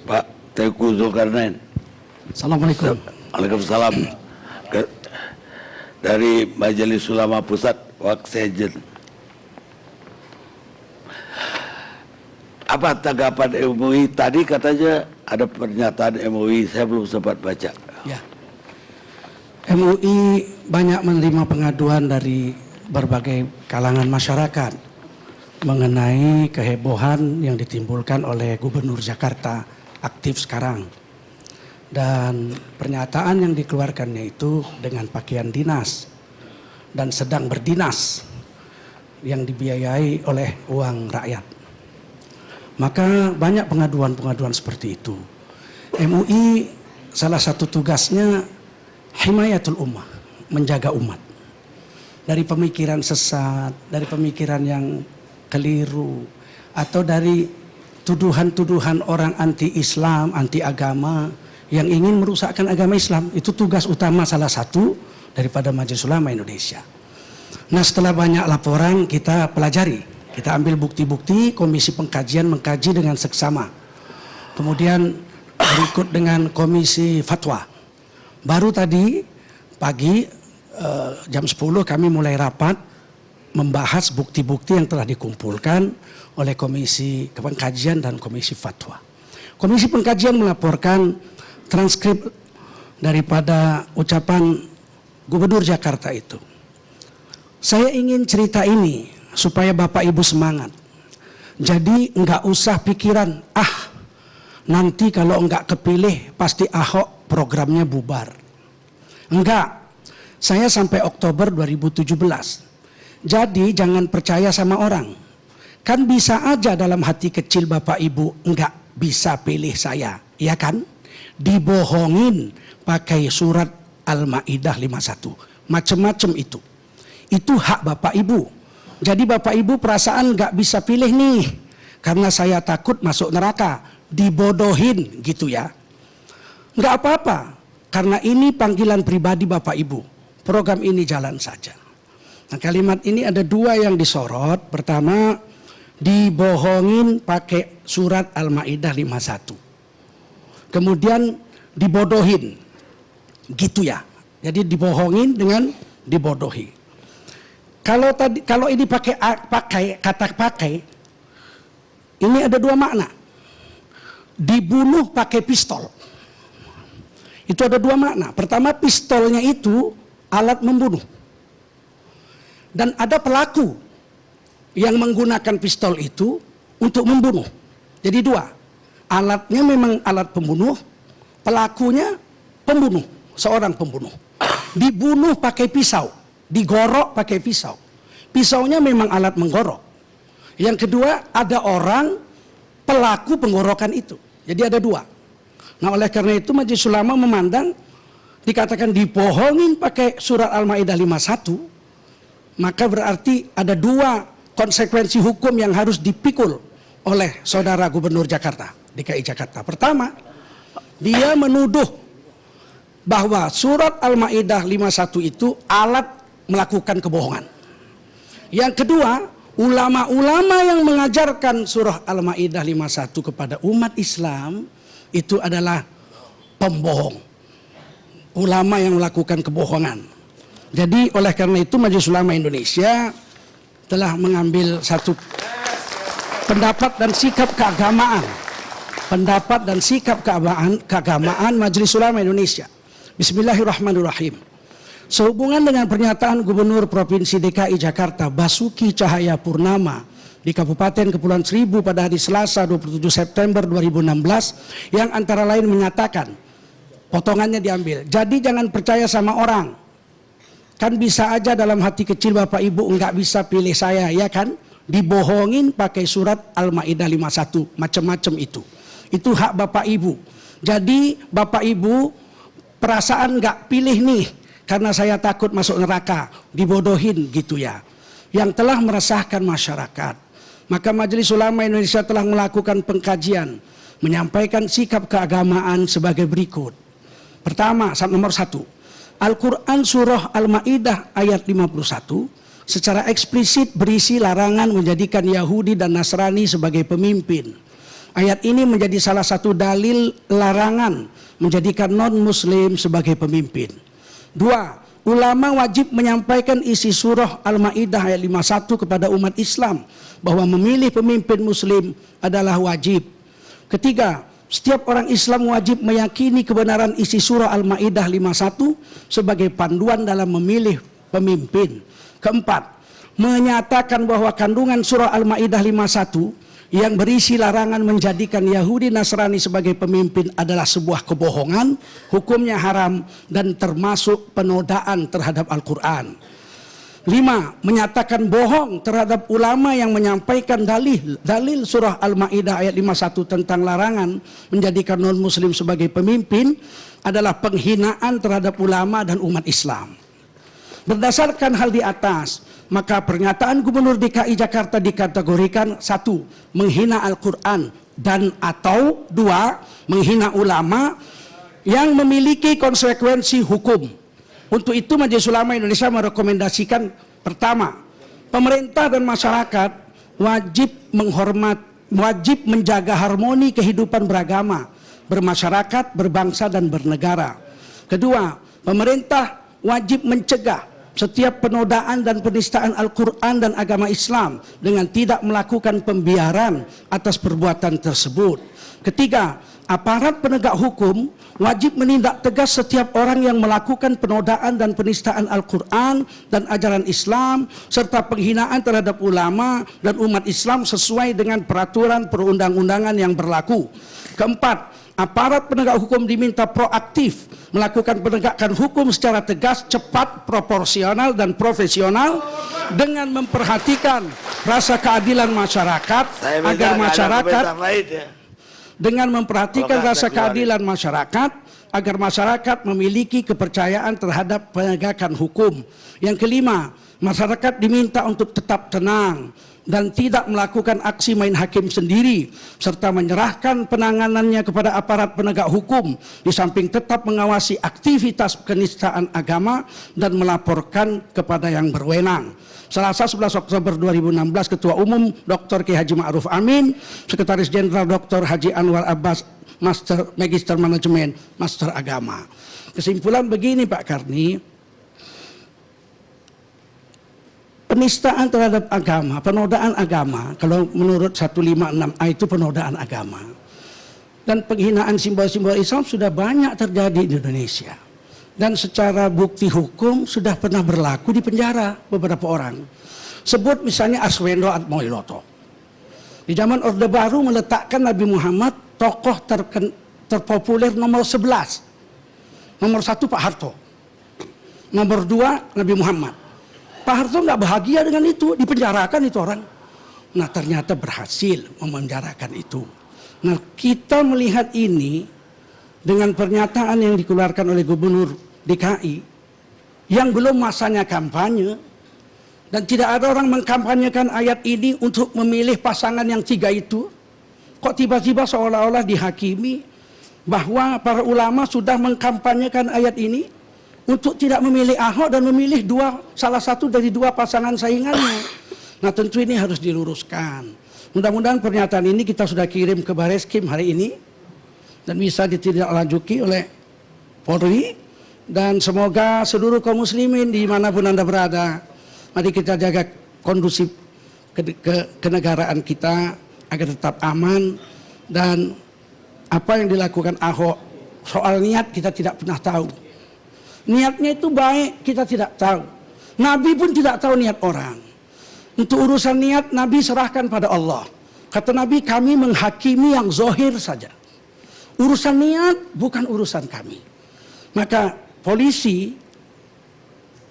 Pak Teuku Zulkarnain. Assalamualaikum. Waalaikumsalam. Dari Majelis Ulama Pusat Waksejen. Apa tanggapan MUI tadi? Katanya ada pernyataan MUI, saya belum sempat baca. Ya. MUI banyak menerima pengaduan dari berbagai kalangan masyarakat mengenai kehebohan yang ditimbulkan oleh Gubernur Jakarta aktif sekarang. Dan pernyataan yang dikeluarkannya itu dengan pakaian dinas dan sedang berdinas yang dibiayai oleh uang rakyat. Maka banyak pengaduan-pengaduan seperti itu. MUI salah satu tugasnya himayatul ummah, menjaga umat. Dari pemikiran sesat, dari pemikiran yang keliru, atau dari tuduhan-tuduhan orang anti-Islam, anti-agama yang ingin merusakkan agama Islam. Itu tugas utama salah satu daripada Majelis Ulama Indonesia. Nah, setelah banyak laporan kita pelajari, kita ambil bukti-bukti, komisi pengkajian mengkaji dengan seksama. Kemudian berikut dengan komisi fatwa. Baru tadi pagi jam 10 kami mulai rapat membahas bukti-bukti yang telah dikumpulkan oleh komisi pengkajian dan komisi fatwa. Komisi pengkajian melaporkan transkrip daripada ucapan Gubernur Jakarta itu. Saya ingin cerita ini supaya Bapak Ibu semangat. Jadi enggak usah pikiran, nanti kalau enggak kepilih pasti Ahok programnya bubar. Enggak, saya sampai Oktober 2017. Jadi jangan percaya sama orang. Kan bisa aja dalam hati kecil Bapak Ibu enggak bisa pilih saya, ya kan? Dibohongin pakai surat Al-Maidah 51. Macam-macam itu. Itu hak Bapak Ibu. Jadi Bapak Ibu perasaan nggak bisa pilih nih karena saya takut masuk neraka, dibodohin gitu ya. Nggak apa-apa karena ini panggilan pribadi Bapak Ibu. Program ini jalan saja. Nah, kalimat ini ada dua yang disorot. Pertama, dibohongin pakai surat Al-Maidah 51. Kemudian dibodohin, gitu ya. Jadi dibohongin dengan dibodohi. Kalau ini pakai kata pakai, ini ada dua makna. Dibunuh pakai pistol. Itu ada dua makna. Pertama, pistolnya itu alat membunuh. Dan ada pelaku yang menggunakan pistol itu untuk membunuh. Jadi dua. Alatnya memang alat pembunuh, pelakunya pembunuh, seorang pembunuh. Dibunuh pakai pisau, digorok pakai pisau. Pisaunya memang alat menggorok. Yang kedua, ada orang pelaku penggorokan itu. Jadi ada dua. Nah, oleh karena itu Majelis Ulama memandang dikatakan dibohongin pakai surat Al-Maidah 51, maka berarti ada dua konsekuensi hukum yang harus dipikul oleh saudara Gubernur Jakarta, DKI Jakarta. Pertama, dia menuduh bahwa surat Al-Maidah 51 itu alat melakukan kebohongan. Yang kedua, ulama-ulama yang mengajarkan surah Al-Maidah 51 kepada umat Islam itu adalah pembohong. Ulama yang melakukan kebohongan. Jadi oleh karena itu Majelis Ulama Indonesia telah mengambil satu pendapat dan sikap keagamaan. Pendapat dan sikap keagamaan Majelis Ulama Indonesia. Bismillahirrahmanirrahim. Sehubungan dengan pernyataan Gubernur Provinsi DKI Jakarta Basuki Cahayapurnama di Kabupaten Kepulauan Seribu pada hari Selasa 27 September 2016 yang antara lain menyatakan, potongannya diambil, jadi jangan percaya sama orang. Kan bisa aja dalam hati kecil Bapak Ibu enggak bisa pilih saya, ya kan? Dibohongin pakai surat Al-Maidah 51, macam-macam itu. Itu hak Bapak Ibu. Jadi Bapak Ibu perasaan enggak pilih nih karena saya takut masuk neraka, dibodohin gitu ya. Yang telah meresahkan masyarakat. Maka Majelis Ulama Indonesia telah melakukan pengkajian, menyampaikan sikap keagamaan sebagai berikut. Pertama, nomor 1. Al-Quran Surah Al-Maidah ayat 51 secara eksplisit berisi larangan menjadikan Yahudi dan Nasrani sebagai pemimpin. Ayat ini menjadi salah satu dalil larangan menjadikan non-muslim sebagai pemimpin. 2. Ulama wajib menyampaikan isi surah Al-Maidah ayat 51 kepada umat Islam bahwa memilih pemimpin muslim adalah wajib. 3. Setiap orang Islam wajib meyakini kebenaran isi surah Al-Maidah 51 sebagai panduan dalam memilih pemimpin. 4. Menyatakan bahwa kandungan surah Al-Maidah 51 yang berisi larangan menjadikan Yahudi Nasrani sebagai pemimpin adalah sebuah kebohongan, hukumnya haram dan termasuk penodaan terhadap Al-Quran. 5. Menyatakan bohong terhadap ulama yang menyampaikan dalil surah Al-Maidah ayat 51 tentang larangan menjadikan non-muslim sebagai pemimpin adalah penghinaan terhadap ulama dan umat Islam. Berdasarkan hal di atas, maka pernyataan Gubernur DKI Jakarta dikategorikan 1. Menghina Al-Quran dan atau 2. Menghina ulama yang memiliki konsekuensi hukum. Untuk itu Majelis Ulama Indonesia merekomendasikan pertama, pemerintah dan masyarakat wajib menjaga harmoni kehidupan beragama, bermasyarakat, berbangsa dan bernegara. Kedua, pemerintah wajib mencegah setiap penodaan dan penistaan Al-Quran dan agama Islam dengan tidak melakukan pembiaran atas perbuatan tersebut. Ketiga, aparat penegak hukum wajib menindak tegas setiap orang yang melakukan penodaan dan penistaan Al-Quran dan ajaran Islam serta penghinaan terhadap ulama dan umat Islam sesuai dengan peraturan perundang-undangan yang berlaku. Keempat, aparat penegak hukum diminta proaktif melakukan penegakan hukum secara tegas, cepat, proporsional, dan profesional dengan memperhatikan rasa keadilan masyarakat agar masyarakat agar masyarakat memiliki kepercayaan terhadap penegakan hukum. Yang kelima, masyarakat diminta untuk tetap tenang dan tidak melakukan aksi main hakim sendiri serta menyerahkan penanganannya kepada aparat penegak hukum di samping tetap mengawasi aktivitas penistaan agama dan melaporkan kepada yang berwenang. Selasa 11 Oktober 2016, Ketua Umum Dr. Kiai Haji Ma'ruf Amin, Sekretaris Jenderal Dr. Haji Anwar Abbas, Magister Manajemen, Master Agama. Kesimpulan begini Pak Karni, penistaan terhadap agama, penodaan agama, kalau menurut 156A itu penodaan agama. Dan penghinaan simbol-simbol Islam sudah banyak terjadi di Indonesia. Dan secara bukti hukum sudah pernah berlaku di penjara beberapa orang. Sebut misalnya Arswendo Atmowiloto. Di zaman Orde Baru meletakkan Nabi Muhammad tokoh terpopuler nomor 11. Nomor 1 Pak Harto. Nomor 2 Nabi Muhammad. Pak Harto nggak bahagia dengan itu, dipenjarakan itu orang. Nah ternyata berhasil memenjarakan itu. Nah kita melihat ini dengan pernyataan yang dikeluarkan oleh Gubernur DKI yang belum masanya kampanye dan tidak ada orang mengkampanyekan ayat ini untuk memilih pasangan yang 3 itu. Kok tiba-tiba seolah-olah dihakimi bahwa para ulama sudah mengkampanyekan ayat ini untuk tidak memilih Ahok dan memilih salah satu dari 2 pasangan saingannya. Nah tentu ini harus diluruskan. Mudah-mudahan pernyataan ini kita sudah kirim ke Bareskrim hari ini dan bisa ditindaklanjuti oleh Polri, dan semoga seluruh kaum muslimin dimanapun Anda berada, mari kita jaga kondusif kenegaraan kita agar tetap aman. Dan apa yang dilakukan Ahok soal niat kita tidak pernah tahu. Niatnya itu baik, kita tidak tahu. Nabi pun tidak tahu niat orang. Untuk urusan niat Nabi serahkan pada Allah. Kata Nabi, kami menghakimi yang zohir saja. Urusan niat bukan urusan kami. Maka polisi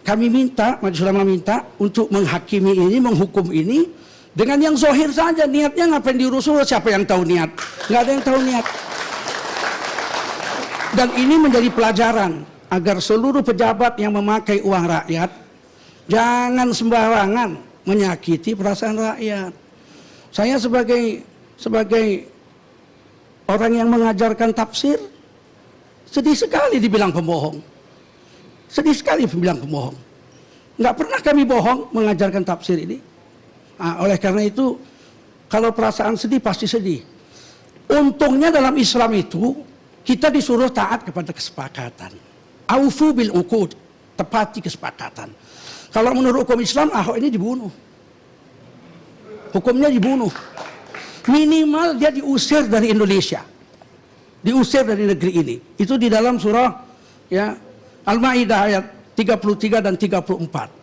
kami minta, Majelis Ulama minta untuk menghakimi ini, menghukum ini dengan yang zohir saja. Niatnya ngapain diurus-urus, siapa yang tahu niat? Nggak ada yang tahu niat. Dan ini menjadi pelajaran agar seluruh pejabat yang memakai uang rakyat jangan sembarangan menyakiti perasaan rakyat. Saya sebagai orang yang mengajarkan tafsir, sedih sekali dibilang pembohong. Sedih sekali dibilang pembohong. Nggak pernah kami bohong mengajarkan tafsir ini. Nah, oleh karena itu, kalau perasaan sedih pasti sedih. Untungnya dalam Islam itu kita disuruh taat kepada kesepakatan. Aufu bil uqud, tepati kesepakatan. Kalau menurut hukum Islam, Ahok ini dibunuh. Hukumnya dibunuh. Minimal dia diusir dari Indonesia. Diusir dari negeri ini. Itu di dalam surah ya Al-Maidah ayat 33 dan 34.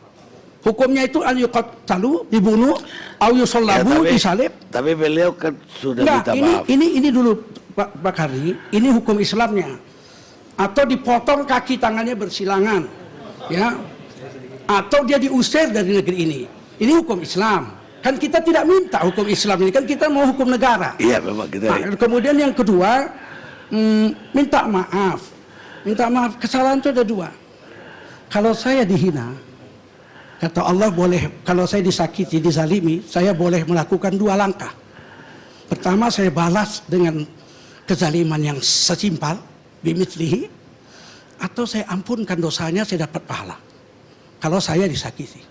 Hukumnya itu an yuqattalu, dibunuh, au yusallabu, disalib. Tapi beliau kan sudah Enggak, minta maaf. ini dulu Pak Kari, ini hukum Islamnya. Atau dipotong kaki tangannya bersilangan. Ya. Atau dia diusir dari negeri ini. Ini hukum Islam. Kan kita tidak minta hukum Islam ini, kan kita mau hukum negara. Iya, memang kita. Nah, kemudian yang kedua, minta maaf. Minta maaf, kesalahan itu ada dua. Kalau saya dihina, kata Allah boleh, kalau saya disakiti, dizalimi, saya boleh melakukan dua langkah. Pertama, saya balas dengan kezaliman yang sesimpal, bimithlihi, atau saya ampunkan dosanya, saya dapat pahala. Kalau saya disakiti.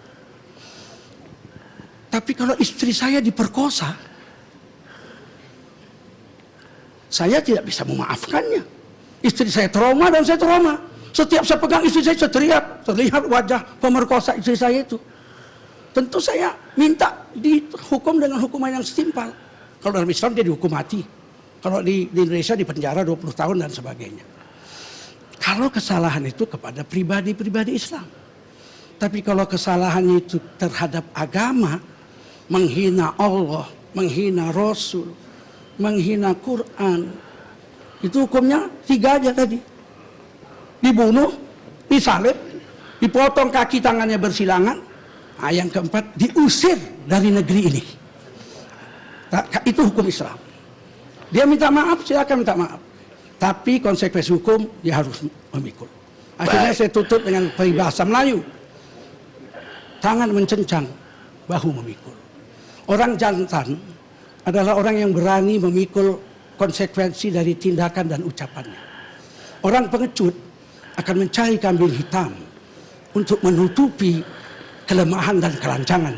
Tapi kalau istri saya diperkosa, saya tidak bisa memaafkannya. Istri saya trauma dan saya trauma. Setiap saya pegang istri saya teriak, terlihat wajah pemerkosa istri saya itu. Tentu saya minta dihukum dengan hukuman yang setimpal. Kalau dalam Islam dia dihukum mati. Kalau di Indonesia dipenjara 20 tahun dan sebagainya. Kalau kesalahan itu kepada pribadi-pribadi Islam. Tapi kalau kesalahannya itu terhadap agama, menghina Allah, menghina Rasul, menghina Quran, itu hukumnya 3 aja tadi. Dibunuh, disalib, dipotong kaki tangannya bersilangan. Nah, yang keempat, diusir dari negeri ini. Nah, itu hukum Islam. Dia minta maaf, silakan minta maaf. Tapi konsekuensi hukum dia harus memikul. Akhirnya saya tutup dengan peribahasa Melayu. Tangan mencencang, bahu memikul. Orang jantan adalah orang yang berani memikul konsekuensi dari tindakan dan ucapannya. Orang pengecut akan mencari kambing hitam untuk menutupi kelemahan dan kelancangan.